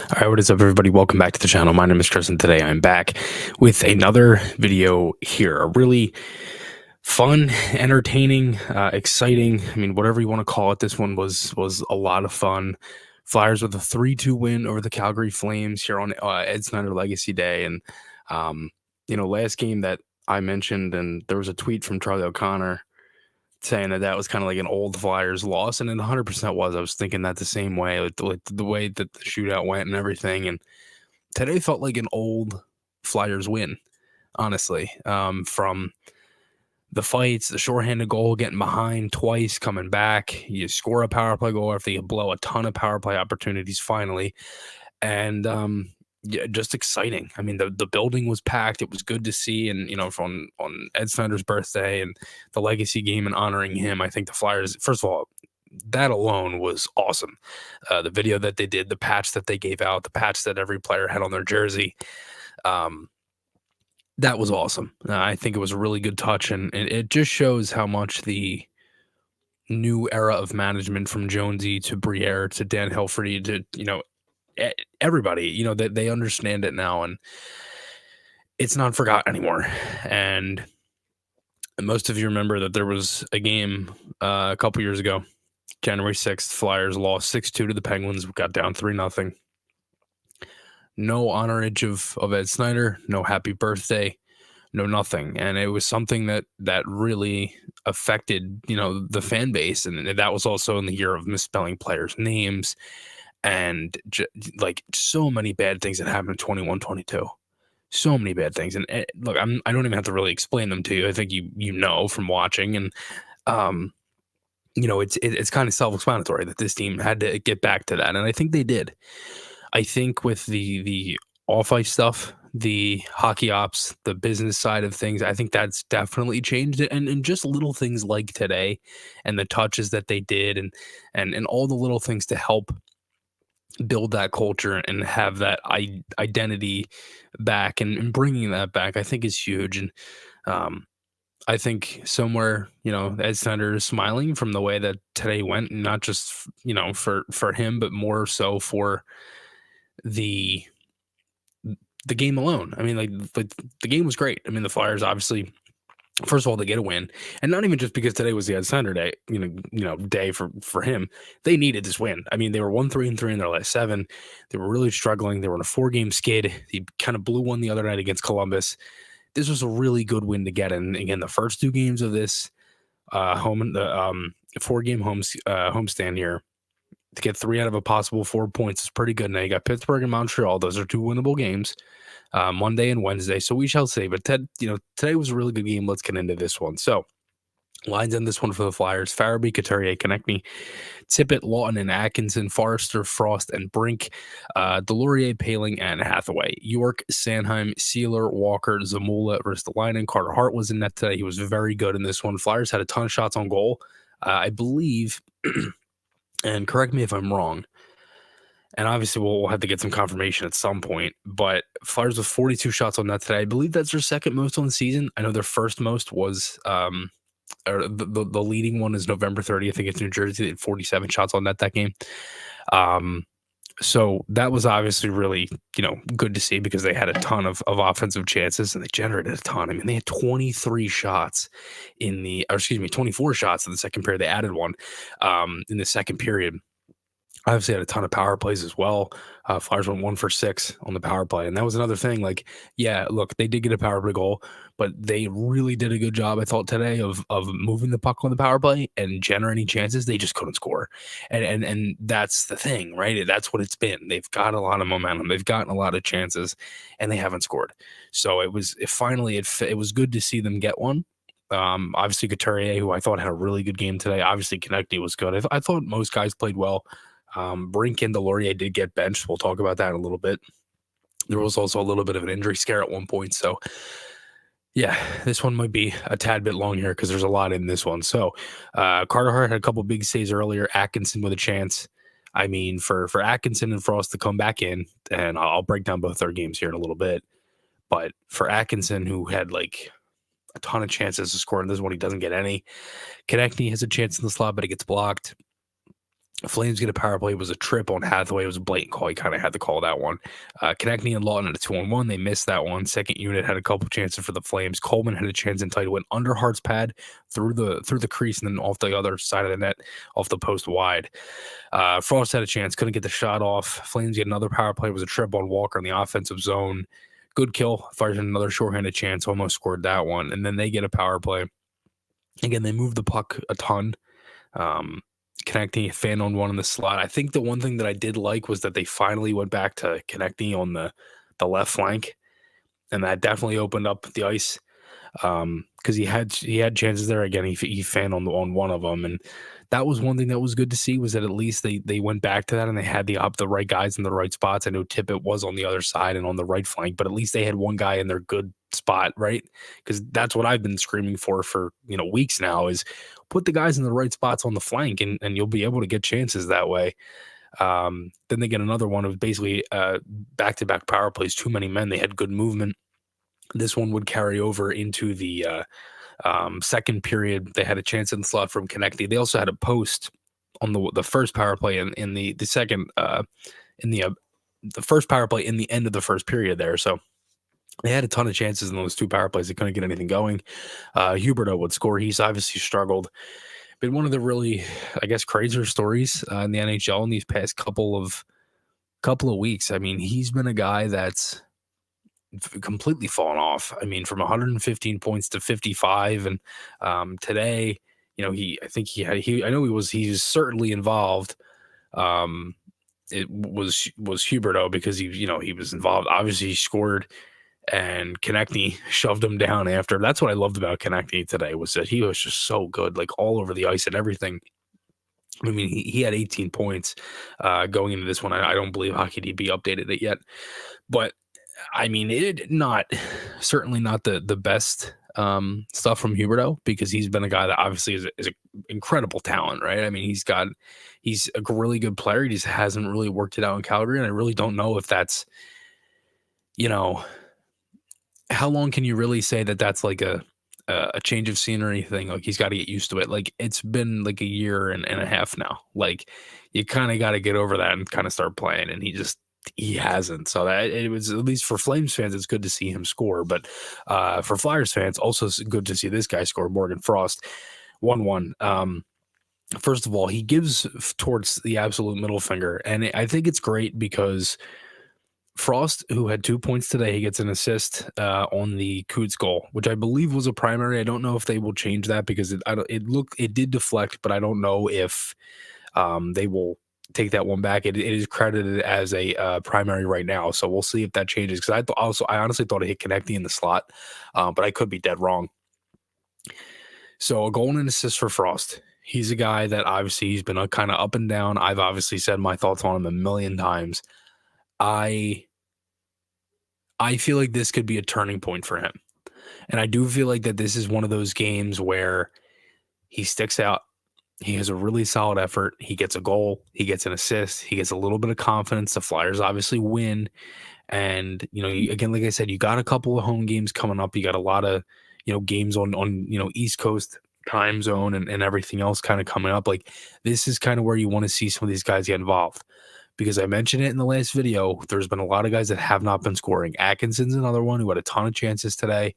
All right, what is up, everybody? Welcome back to the channel. My name is Chris, and today I'm back with another video here. A really fun, entertaining, exciting. I mean, whatever you want to call it. This one was a lot of fun. Flyers with a 3-2 win over the Calgary Flames here on Ed Snyder Legacy Day, and um, last game that I mentioned, and there was a tweet from Charlie O'Connor saying that that was kind of like an old Flyers loss, and it 100% was. I was thinking that the same way, like the way that the shootout went and everything, and today felt like an old Flyers win, honestly. From the fights, the shorthanded goal, getting behind twice, coming back, you score a power play goal after you blow a ton of power play opportunities finally, and yeah, just exciting. I mean, the building was packed. It was good to see, and from on Ed Snyder's birthday and the legacy game and honoring him, I think the Flyers, first of all, that alone was awesome. The video that they did, the patch that they gave out, the patch that every player had on their jersey, um, that was awesome. I think it was a really good touch, and it just shows how much the new era of management, from Jonesy to Briere to Dan Hilferty to everybody, that they understand it now, and it's not forgotten anymore. And most of you remember that there was a game a couple years ago, January 6th. Flyers lost 6-2 to the Penguins. We got down 3-0. No honorage of Ed Snyder, no happy birthday, no nothing. And it was something that really affected, the fan base. And that was also in the year of misspelling players' names and like so many bad things that happened in 21-22. So many bad things. And look, I don't even have to really explain them to you. I think you know from watching, and it's kind of self-explanatory that this team had to get back to that, and I think they did. I think with the off ice stuff, the hockey ops, the business side of things, I think that's definitely changed it. And just little things like today, and the touches that they did, and all the little things to help build that culture and have that identity back, and bringing that back, I think is huge. And um, I think somewhere, Ed Snyder is smiling from the way that today went, and not just for him, but more so for the the game alone. I mean, like the game was great. I mean, the Flyers obviously, first of all, they get a win, and not even just because today was the Ed Snyder day, day for him. They needed this win. I mean, they were 1-3-3 in their last 7. They were really struggling. They were on a 4-game skid. He kind of blew one the other night against Columbus. This was a really good win to get. And again, the first 2 games of this the 4-game homestand here, to get 3 out of a possible 4 points is pretty good. Now you got Pittsburgh and Montreal; those are 2 winnable games, Monday and Wednesday. So we shall see. But today was a really good game. Let's get into this one. So lines in this one for the Flyers: Farabee, Couturier, Konechny, Tippett, Lawton, and Atkinson, Forrester, Frost, and Brink, Delorier, Paling, and Hathaway, York, Sanheim, Sealer, Walker, Zamula, Ristolainen. Carter Hart was in net today. He was very good in this one. Flyers had a ton of shots on goal. I believe, and correct me if I'm wrong, and obviously we'll have to get some confirmation at some point, but Flyers with 42 shots on net today. I believe that's their second most on the season. I know their first most was or the leading one is November 30th against New Jersey. They had 47 shots on net that game. So that was obviously really, good to see, because they had a ton of offensive chances, and they generated a ton. I mean, they had 23 shots 24 shots in the second period. They added one in the second period. Obviously had a ton of power plays as well. Flyers went 1 for 6 on the power play. And that was another thing. Like, yeah, look, they did get a power play goal, but they really did a good job, I thought, today of moving the puck on the power play and generating chances. They just couldn't score. And that's the thing, right? That's what it's been. They've got a lot of momentum. They've gotten a lot of chances, and they haven't scored. So it was good to see them get one. Obviously Couturier, who I thought had a really good game today. Obviously Konechny was good. I thought most guys played well. Brink and Delorier did get benched. We'll talk about that in a little bit. There was also a little bit of an injury scare at one point. So, yeah, this one might be a tad bit long here because there's a lot in this one. So, Carter Hart had a couple big saves earlier. Atkinson with a chance. I mean, for Atkinson and Frost to come back in, and I'll break down both their games here in a little bit. But for Atkinson, who had like a ton of chances to score in this one, he doesn't get any. Konechny has a chance in the slot, but it gets blocked. Flames get a power play. It was a trip on Hathaway. It was a blatant call. He kind of had to call that one. Konechny and Lawton at a 2-on-1. They missed that one. Second unit had a couple chances for the Flames. Coleman had a chance in tight. Went under Hart's pad through the crease and then off the other side of the net, off the post wide. Frost had a chance. Couldn't get the shot off. Flames get another power play. It was a trip on Walker in the offensive zone. Good kill. Fires in another shorthanded chance. Almost scored that one. And then they get a power play. Again, they move the puck a ton. Konechny fan on one in the slot. I think the one thing that I did like was that they finally went back to Konechny on the left flank, and that definitely opened up the ice because he had chances there. Again, he fanned on one of them, and that was one thing that was good to see, was that at least they went back to that and they had the right guys in the right spots. I know Tippett was on the other side and on the right flank, but at least they had one guy in their good spot, right? Because that's what I've been screaming for weeks now, is put the guys in the right spots on the flank, and you'll be able to get chances that way. Then they get another one of basically back-to-back power plays, too many men. They had good movement. This one would carry over into the second period. They had a chance in the slot from Konechny. They also had a post on the first power play in the second in the first power play in the end of the first period there. So they had a ton of chances in those two power plays. They couldn't get anything going. Huberdeau would score. He's obviously struggled. Been one of the really, I guess, crazier stories in the NHL in these past couple of weeks. I mean, he's been a guy that's completely fallen off. I mean, from 115 points to 55, and today, I know he was certainly involved. It was Huberdeau, because he was involved. Obviously, he scored, and Konechny shoved him down after. That's what I loved about Konechny today, was that he was just so good, like all over the ice and everything. I mean, he had 18 points going into this one. I don't believe HockeyDB updated it yet, but I mean, certainly not the best stuff from Huberdeau, because he's been a guy that obviously is an incredible talent, right? I mean, he's a really good player. He just hasn't really worked it out in Calgary, and I really don't know if that's, how long can you really say that that's like a change of scenery thing? Like, he's got to get used to it. Like, it's been like a year and a half now. Like, you kind of got to get over that and kind of start playing, and he hasn't. So that it was, at least for Flames fans, it's good to see him score. But for Flyers fans, also good to see this guy score. Morgan Frost, 1-1. First of all, he gives towards the absolute middle finger, and I think it's great because Frost, who had 2 points today, he gets an assist on the Coots goal, which I believe was a primary. I don't know if they will change that, because it did deflect, but I don't know if they will take that one back. It is credited as a primary right now, so we'll see if that changes, because I honestly thought it hit Konechny in the slot, but I could be dead wrong. So a goal and an assist for Frost. He's a guy that obviously he's been kind of up and down. I've obviously said my thoughts on him a million times. I feel like this could be a turning point for him, and I do feel like that this is one of those games where he sticks out. He has a really solid effort. He gets a goal. He gets an assist. He gets a little bit of confidence. The Flyers obviously win. And, again, like I said, you got a couple of home games coming up. You got a lot of, games on East Coast time zone and everything else kind of coming up. Like, this is kind of where you want to see some of these guys get involved. Because I mentioned it in the last video, there's been a lot of guys that have not been scoring. Atkinson's another one who had a ton of chances today.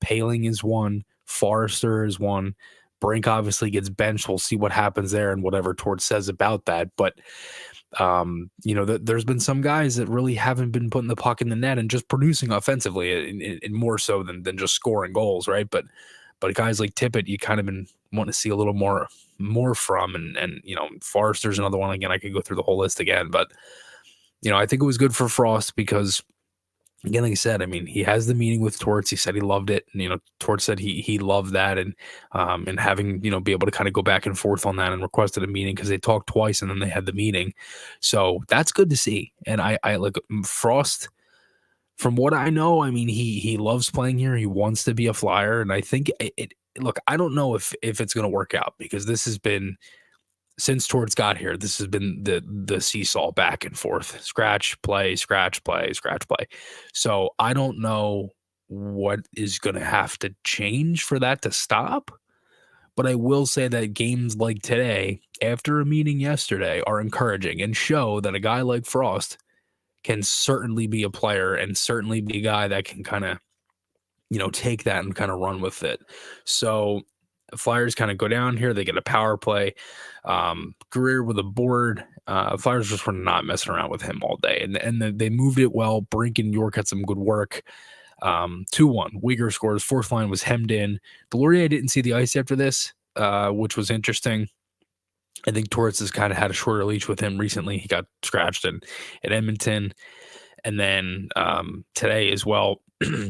Paling is one. Forrester is one. Brink obviously gets benched. We'll see what happens there and whatever Torts says about that. But, there's been some guys that really haven't been putting the puck in the net and just producing offensively, and more so than just scoring goals, right? But guys like Tippett, you kind of been wanting to see a little more from. And Forrester's another one. Again, I could go through the whole list again. But, I think it was good for Frost because, again, like I said, I mean, he has the meeting with Torts. He said he loved it. And, Torts said he loved that. And having, be able to kind of go back and forth on that, and requested a meeting because they talked twice and then they had the meeting. So that's good to see. And I like Frost, from what I know, I mean, he loves playing here. He wants to be a Flyer. And I think look, I don't know if it's going to work out, because this has been, since Torts got here, this has been the seesaw back and forth. Scratch, play, scratch, play, scratch, play. So I don't know what is going to have to change for that to stop. But I will say that games like today, after a meeting yesterday, are encouraging and show that a guy like Frost can certainly be a player and certainly be a guy that can kind of, take that and kind of run with it. So Flyers kind of go down here. They get a power play. Greer with a board. Flyers just were not messing around with him all day. And they moved it well. Brink and York had some good work. 2-1. Uyghur scores. Fourth line was hemmed in. Delorier didn't see the ice after this, which was interesting. I think Torres has kind of had a shorter leash with him recently. He got scratched in Edmonton. And then today as well,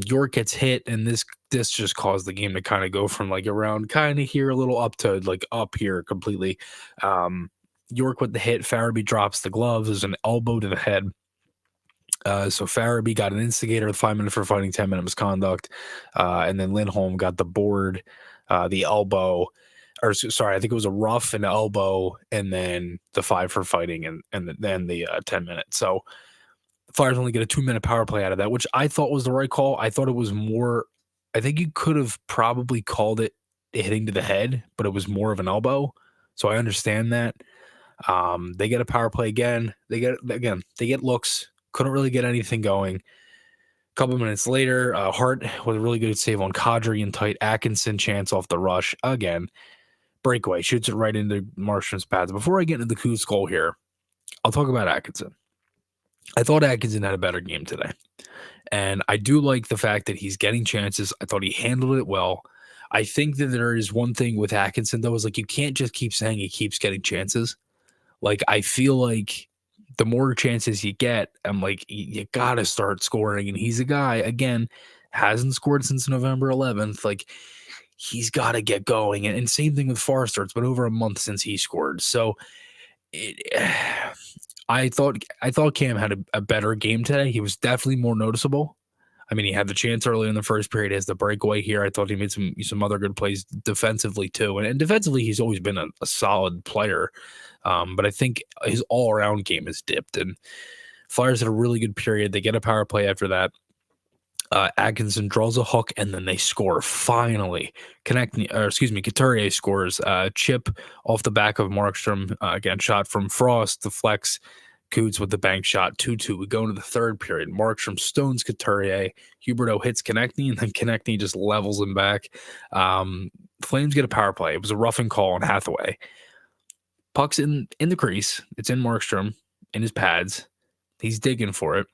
York gets hit, and this just caused the game to kind of go from like around kind of here a little up to like up here completely. York with the hit, Farabee drops the gloves. There's an elbow to the head. So Farabee got an instigator with 5 minutes for fighting, 10-minute misconduct. And then Lindholm got the board, the elbow, or sorry, I think it was a rough and elbow, and then the 5 for fighting, and then the 10-minute. So Flyers only get a 2-minute power play out of that, which I thought was the right call. I thought it was more, I think you could have probably called it hitting to the head, but it was more of an elbow. So I understand that. They get a power play again. They get looks. Couldn't really get anything going. A couple minutes later, Hart with a really good save on Kadri and tight. Atkinson chance off the rush again. Breakaway shoots it right into Markstrom's pads. Before I get into the Coos goal here, I'll talk about Atkinson. I thought Atkinson had a better game today. And I do like the fact that he's getting chances. I thought he handled it well. I think that there is one thing with Atkinson, though, is like you can't just keep saying he keeps getting chances. Like, I feel like the more chances you get, I'm like, you got to start scoring. And he's a guy, again, hasn't scored since November 11th. Like, he's got to get going. And same thing with Forrester. It's been over a month since he scored. So I thought Cam had a better game today. He was definitely more noticeable. I mean, he had the chance early in the first period as the breakaway here. I thought he made some other good plays defensively too. And defensively, he's always been a solid player. But I think his all-around game is dipped. And Flyers had a really good period. They get a power play after that. Atkinson draws a hook, and then they score finally. Couturier scores. Chip off the back of Markstrom. Again, shot from Frost, deflects. Coots with the bank shot, 2-2. We go into the third period. Markstrom stones Couturier. Huberdeau hits Konechny, and then Konechny just levels him back. Flames get a power play. It was a roughing call on Hathaway. Puck's in the crease. It's in Markstrom, in his pads. He's digging for it.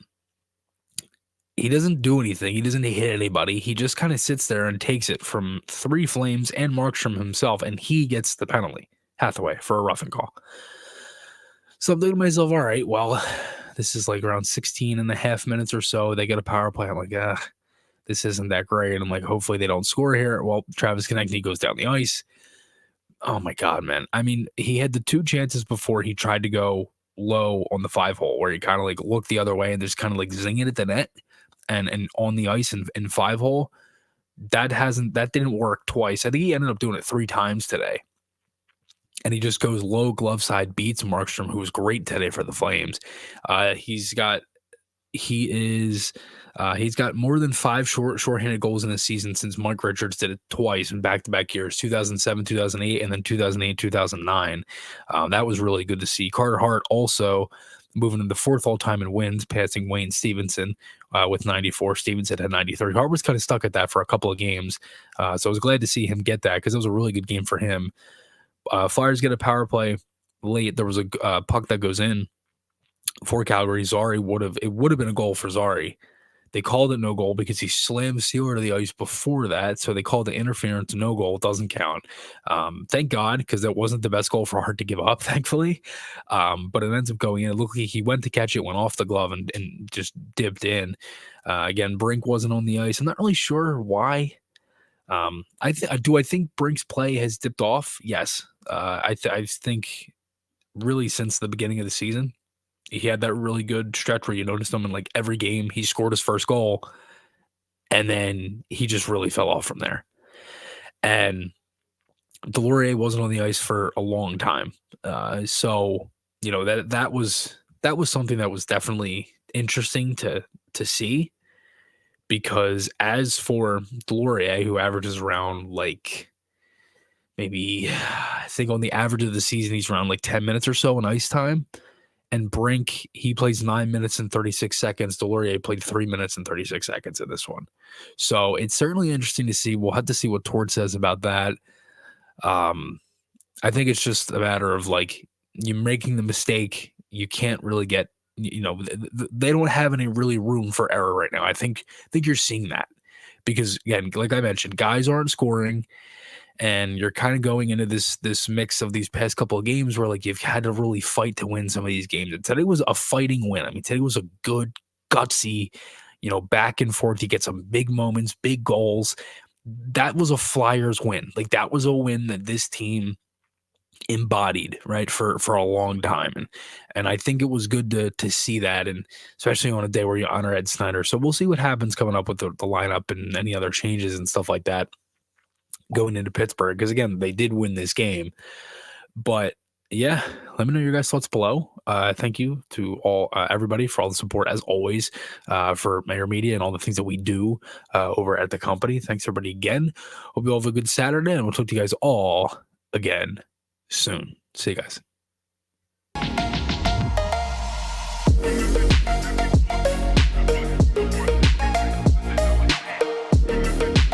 He doesn't do anything. He doesn't hit anybody. He just kind of sits there and takes it from 3 Flames and Markstrom himself, and he gets the penalty, Hathaway, for a roughing call. So I'm thinking to myself, all right, well, this is like around 16 and a half minutes or so. They get a power play. I'm like, this isn't that great. And I'm like, hopefully they don't score here. Well, Travis Konechny goes down the ice. Oh, my God, man. I mean, he had the 2 chances before he tried to go low on the 5-hole where he kind of like looked the other way and just kind of like zing it at the net and on the ice in 5-hole. That didn't work twice. I think he ended up doing it 3 times today. And he just goes low glove side, beats Markstrom, who was great today for the Flames. He's got more than 5 shorthanded goals in the season since Mike Richards did it twice in back-to-back years, 2007, 2008, and then 2008, 2009. That was really good to see. Carter Hart also moving to the 4th all-time in wins, passing Wayne Stevenson with 94. Stevenson had 93. Hart was kind of stuck at that for a couple of games. So I was glad to see him get that because it was a really good game for him. Flyers get a power play late. There was a puck that goes in for Calgary. It would have been a goal for Zari. They called it no goal because he slammed Sealer to the ice before that. So they called the interference no goal. It doesn't count. Thank God, because that wasn't the best goal for Hart to give up, thankfully. But it ends up going in. It looked like he went to catch it, went off the glove, and just dipped in. Again, Brink wasn't on the ice. I'm not really sure why. I think Brink's play has dipped off? Yes. I think really since the beginning of the season. He had that really good stretch where you noticed him in like every game. He scored his first goal, and then he just really fell off from there. And Delorier wasn't on the ice for a long time. So that was something that was definitely interesting to see. Because as for Delorier, who averages around like maybe, I think on the average of the season, he's around like 10 minutes or so in ice time. And Brink, he plays 9 minutes and 36 seconds. Delorier played 3 minutes and 36 seconds in this one. So it's certainly interesting to see. We'll have to see what Tord says about that. I think it's just a matter of like you making the mistake. You can't really get, they don't have any really room for error right now. I think you're seeing that because again, like I mentioned, guys aren't scoring. And you're kind of going into this mix of these past couple of games where like you've had to really fight to win some of these games. And today was a fighting win. I mean, today was a good, gutsy, back and forth. You get some big moments, big goals. That was a Flyers win. Like that was a win that this team embodied, right, for a long time. And I think it was good to see that, and especially on a day where you honor Ed Snider. So we'll see what happens coming up with the lineup and any other changes and stuff like that going into Pittsburgh, because again, they did win this game. But yeah, let me know your guys' thoughts below. Thank you to all everybody for all the support as always, for Maher Media and all the things that we do over at the company. Thanks everybody again. Hope you all have a good Saturday, and we'll talk to you guys all again soon. See you guys.